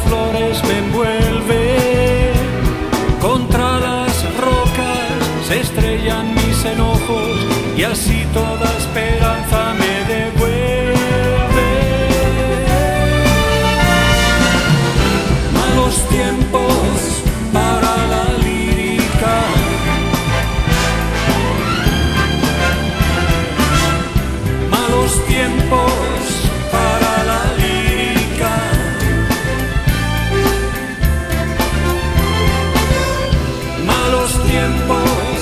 flores me envuelve, contra las rocas se estrellan mis enojos y así toda esperanza me devuelve. Malos tiempos para la lírica, malos tiempos para la lírica, malos tiempos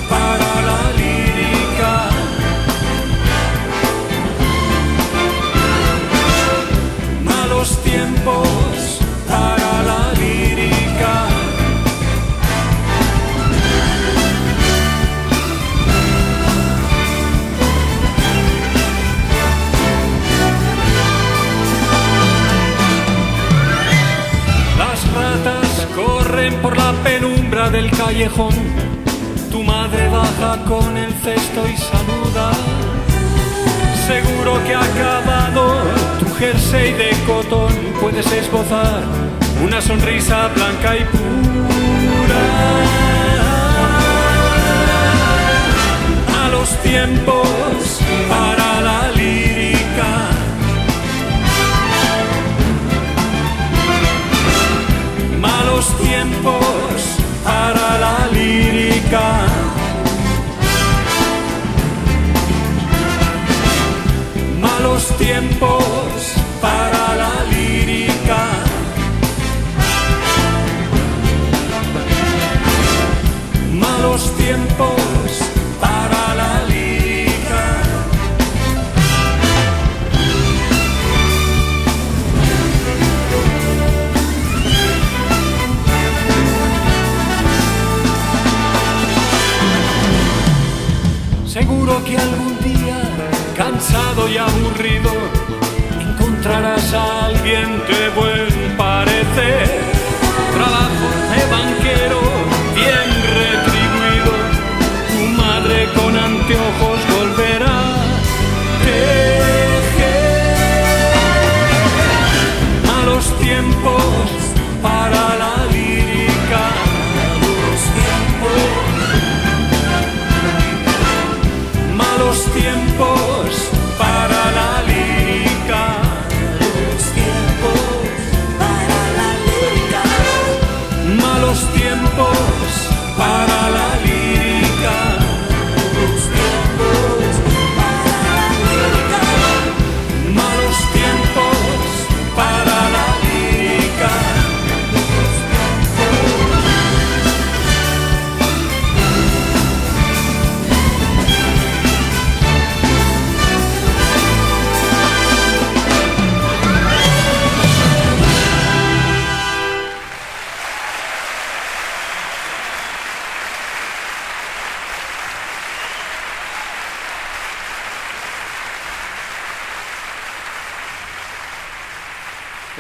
para la lírica, malos tiempos para la lírica. Las ratas corren por la penumbra del callejón, tu madre baja con el cesto y saluda. Seguro que ha acabado tu jersey de cotón, puedes esbozar una sonrisa blanca y pura. Malos tiempos para la lírica, malos tiempos para la lírica, malos tiempos para la lírica, malos tiempos para la lírica. Seguro que algún día, cansado y aburrido, encontrarás a alguien de buen parecer, trabajo de banquero bien retribuido, tu madre con anteojos volverá a tejer. Malos tiempos para la lírica, malos tiempos, malos tiempos para la lírica, malos tiempos para la lírica, malos tiempos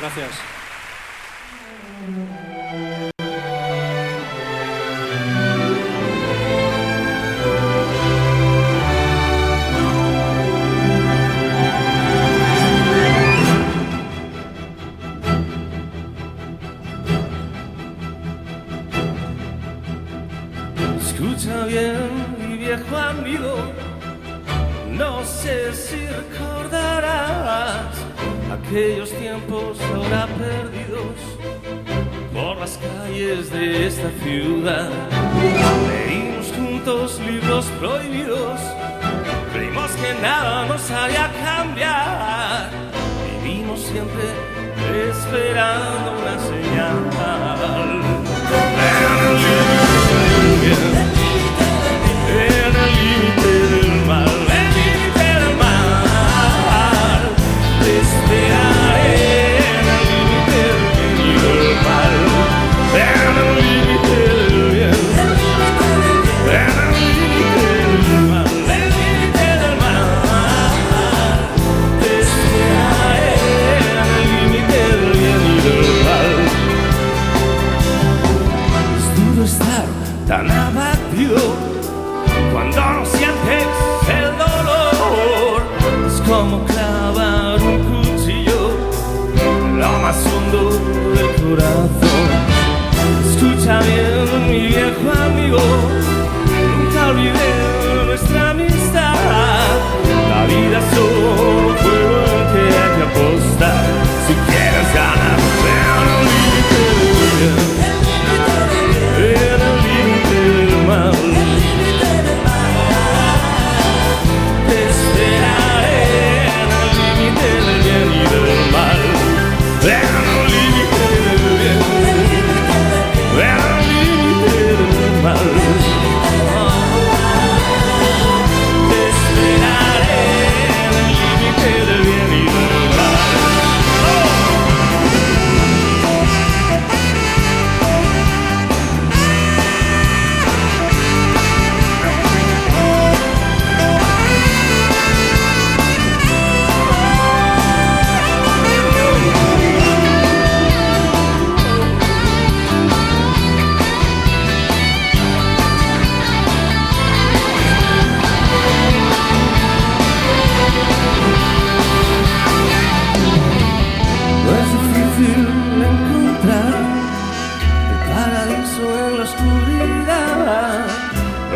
Gracias. Escucha bien, mi viejo amigo, no sé si recordarás aquellos tiempos ahora perdidos por las calles de esta ciudad. Leímos juntos libros prohibidos, creímos que nada nos haría cambiar. Vivimos siempre esperando una señal. En el límite del mal, el límite del mal, te esperaré en el límite del bien y del mal, en el límite del bien, en el límite del mal, el límite del mal, te esperaré en el límite del bien y del mal. Es duro estar tan abatido cuando no sientes el dolor. Es como clavar un cuchillo en lo más hondo del corazón. Escucha bien, mi viejo amigo, nunca olvidé nuestra amistad. La vida es solo juego en que hay que apostar. Si quieres ganar, en el límite del bien, en el límite del mal.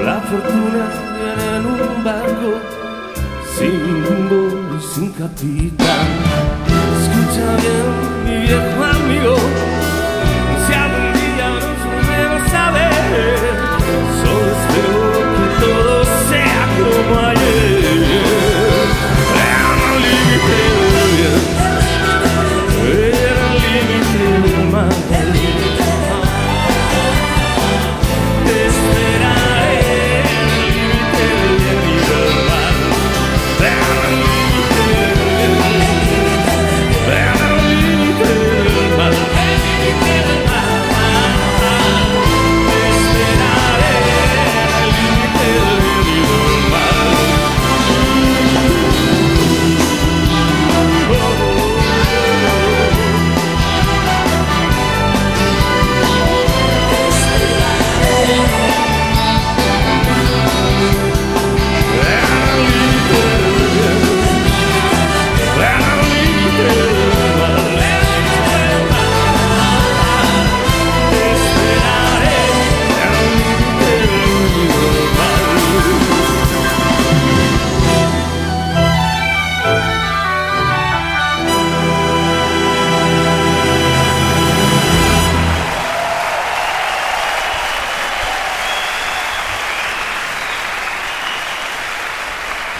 La fortuna viene en un barco sin rumbo y sin capitán. Escucha bien, mi viejo amigo, si algún día nos volvemos a ver, solo espero que todo sea como ayer. En el límite del bien, en el límite del mal.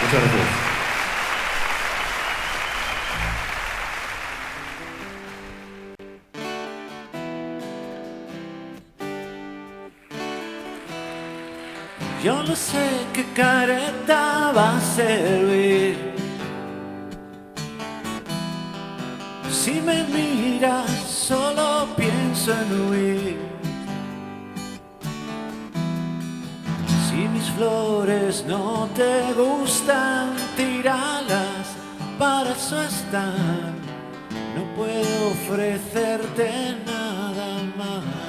Muchas gracias. Yo no sé qué careta va a servir si me miras, solo pienso en huir. Si mis flores no te gustan, tíralas, para eso están no puedo ofrecerte nada más.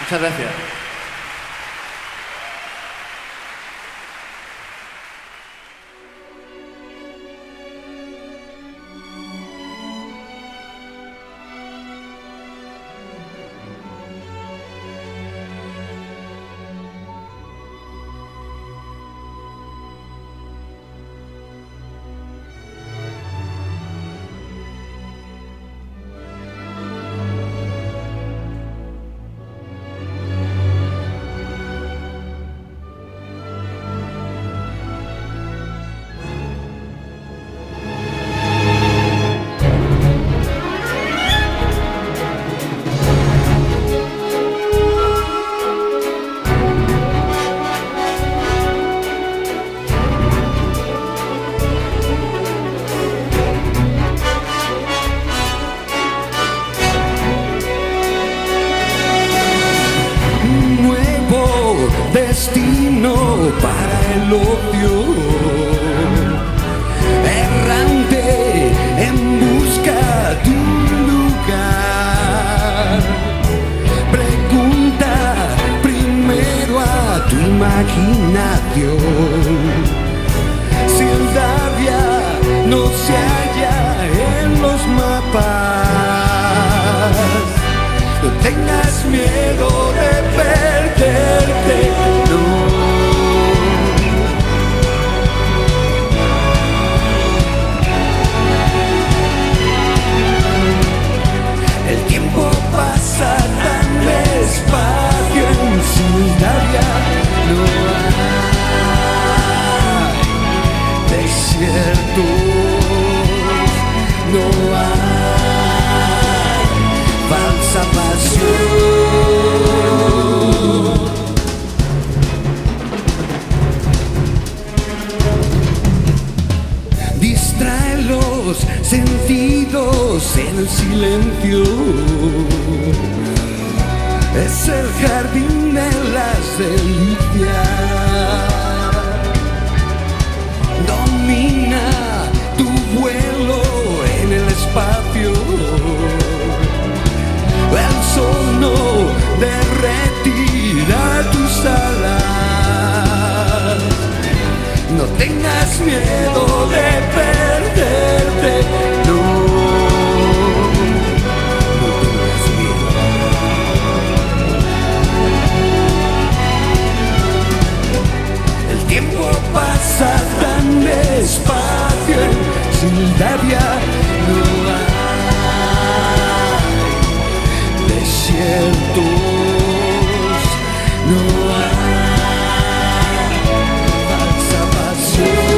Muchas gracias. Destino para el odio. tu imaginación. Sildavia no se halla en los mapas. No tengas miedo de perderte, no. El tiempo pasa tan despacio en Sildavia, no hay desiertos, no hay falsa pasión. Distrae los sentidos en el silencio. Es el jardín de las delicias. Domina tu vuelo en el espacio. El sol no derretirá tus alas. No tengas miedo de perderte, no. No tengas miedo. El tiempo pasa tan despacio en Sildavia, no hay desiertos, no hay falsa pasión.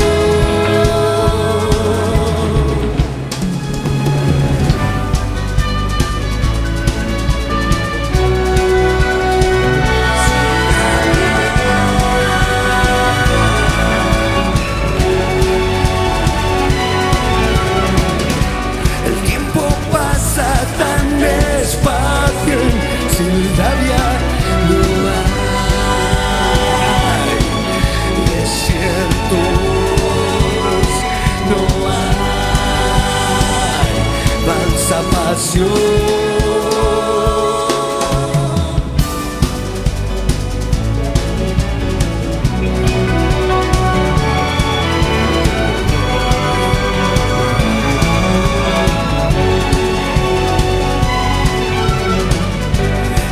El tiempo pasa tan despacio en Sildavia, no hay desiertos, no hay falsa pasión.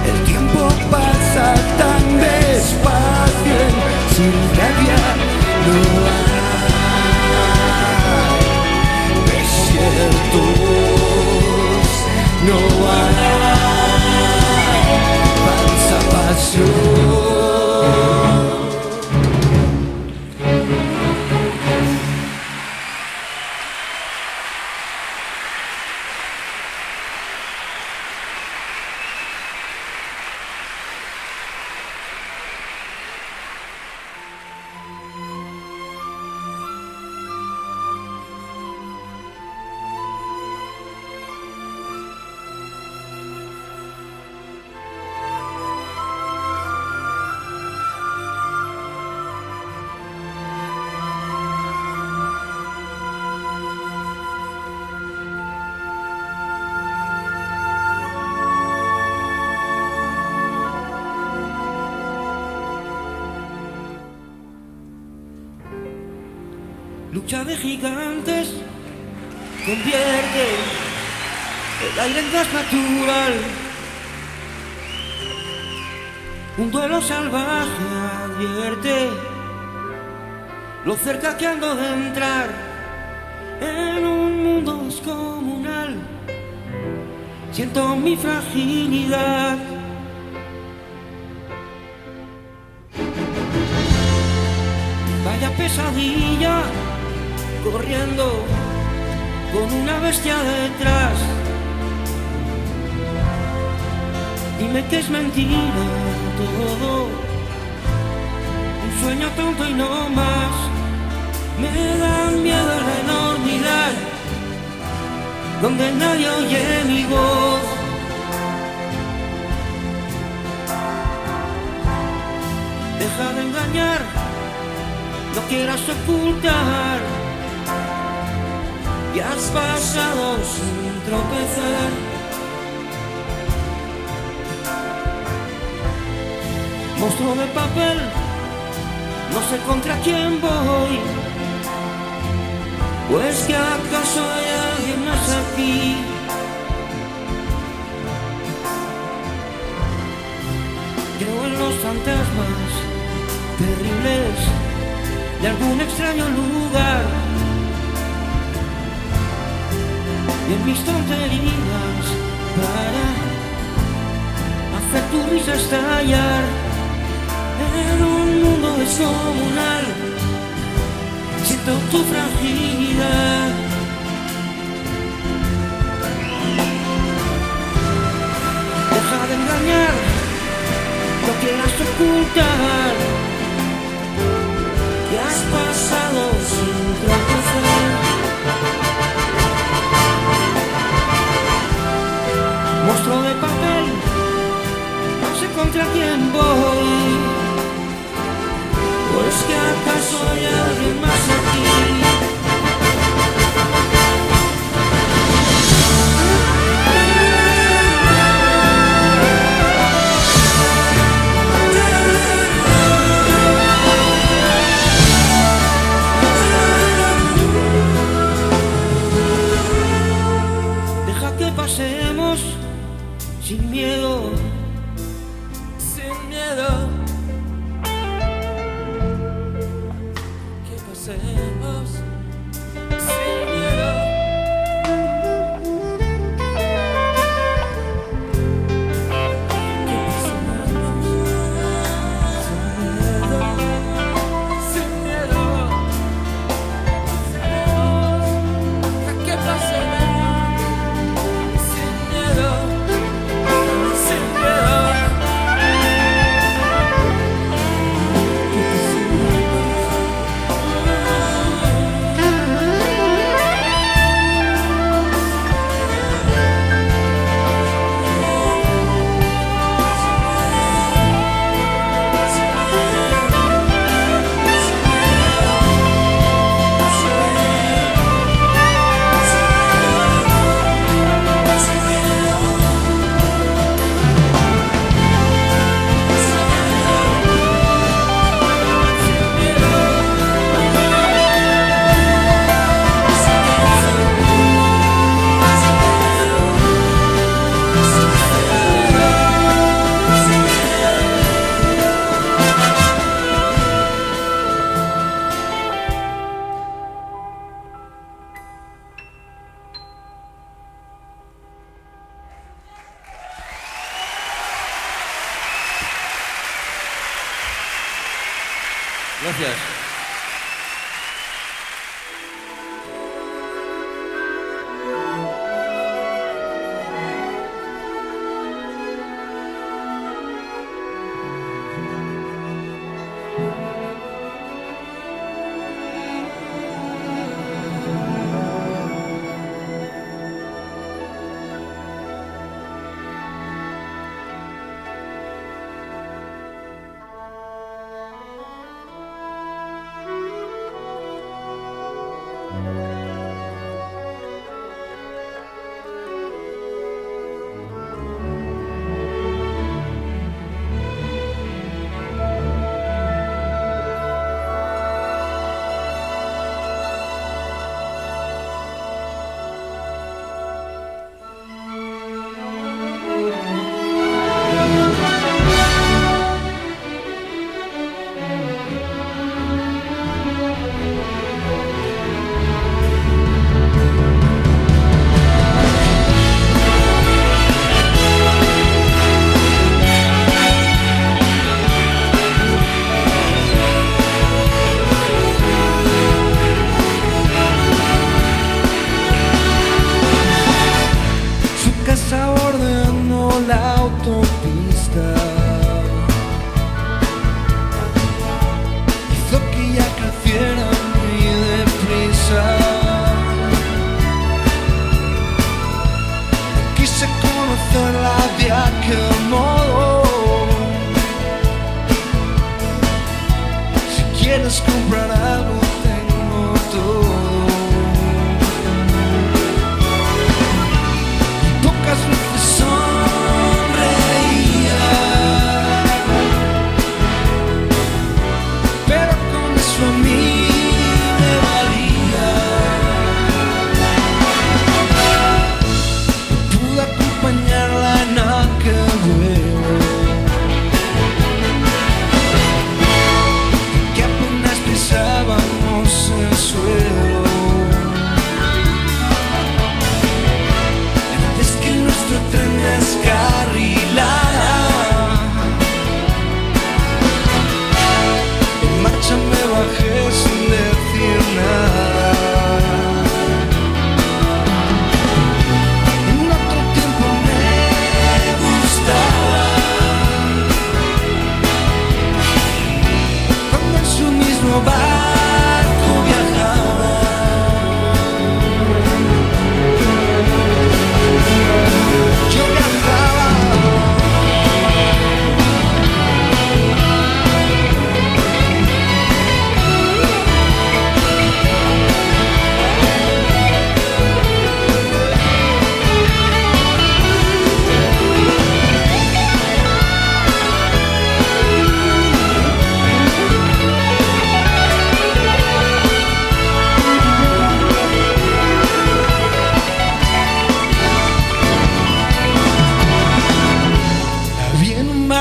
El tiempo pasa tan despacio en Sildavia, no hay desiertos, no hay falsa pasión. Lucha de gigantes, convierte el aire en gas natural. Un duelo salvaje advierte lo cerca que ando de entrar en un mundo descomunal. Siento mi fragilidad. Vaya pesadilla, corriendo con una bestia detrás. Dime que es mentira todo, un sueño tonto y no más. Me da miedo la enormidad, donde nadie oye mi voz. Deja de engañar, no quieras ocultar, y has pasado sin tropezar. Monstruo de papel, no sé contra quién voy. Pues que acaso hay alguien más aquí. Creo en los fantasmas terribles de algún extraño lugar y en mis tonterías para hacer tu risa estallar. En un mundo descomunal siento tu fragilidad. Deja de engañar, no quieras ocultar que has pasado sin tropezar. Monstruo de papel, no sé contra quién voy. Pues que acaso hay alguien más aquí. Deja que pasemos sin miedo, sin miedo. Pasemos sin miedo. Que pasemos sin miedo. Que pasemos sin miedo. Sin miedo. Gracias.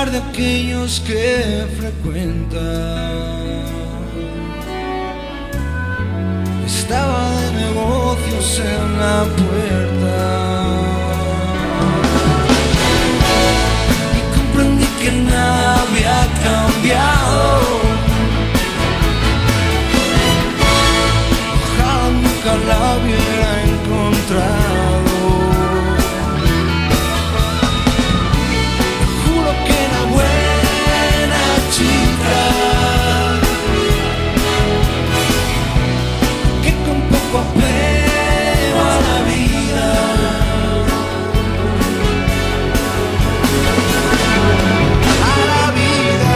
lugar de aquellos que frecuentan. Estaba de negocios en la puerta y comprendí que nada había cambiado. Ojalá nunca la hubiera encontrado. Juro que era buena chica, apego a la vida. A la vida.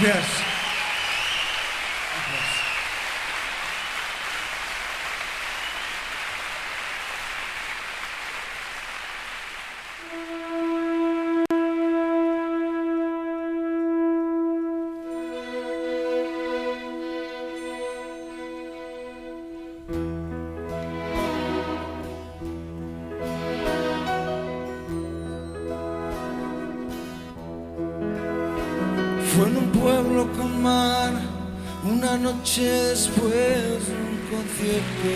Gracias. Fue en un pueblo con mar, una noche después de un concierto.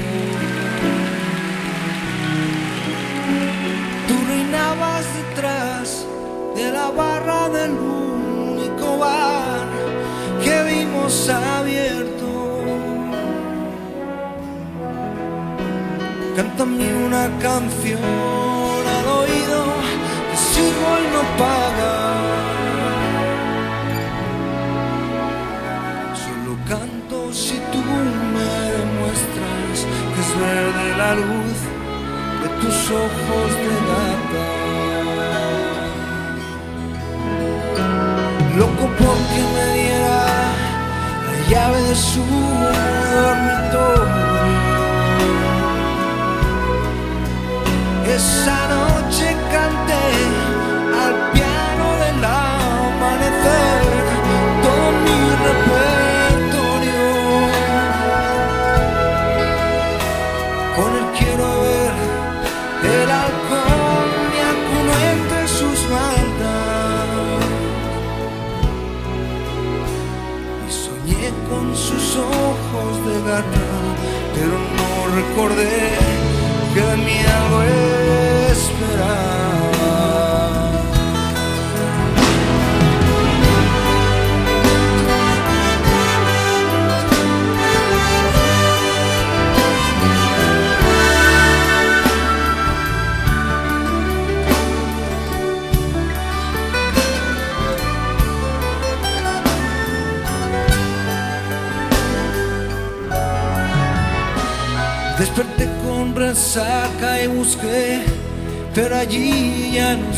Tú reinabas detrás de la barra del único bar que vimos abierto. Cántame una canción al oído, que sigo y no paga. Canto si tú me demuestras que es verde la luz de tus ojos de gata. Loco porque me diera la llave de su dormitorio. Esa noche canté al piano del amanecer todo mi recuerdo. Con él quiero ver el halcón me acuno entre sus mantas y soñé con sus ojos de gata, pero no recordé que de mí algo esperaba. Desperté con resaca y busqué, pero allí ya no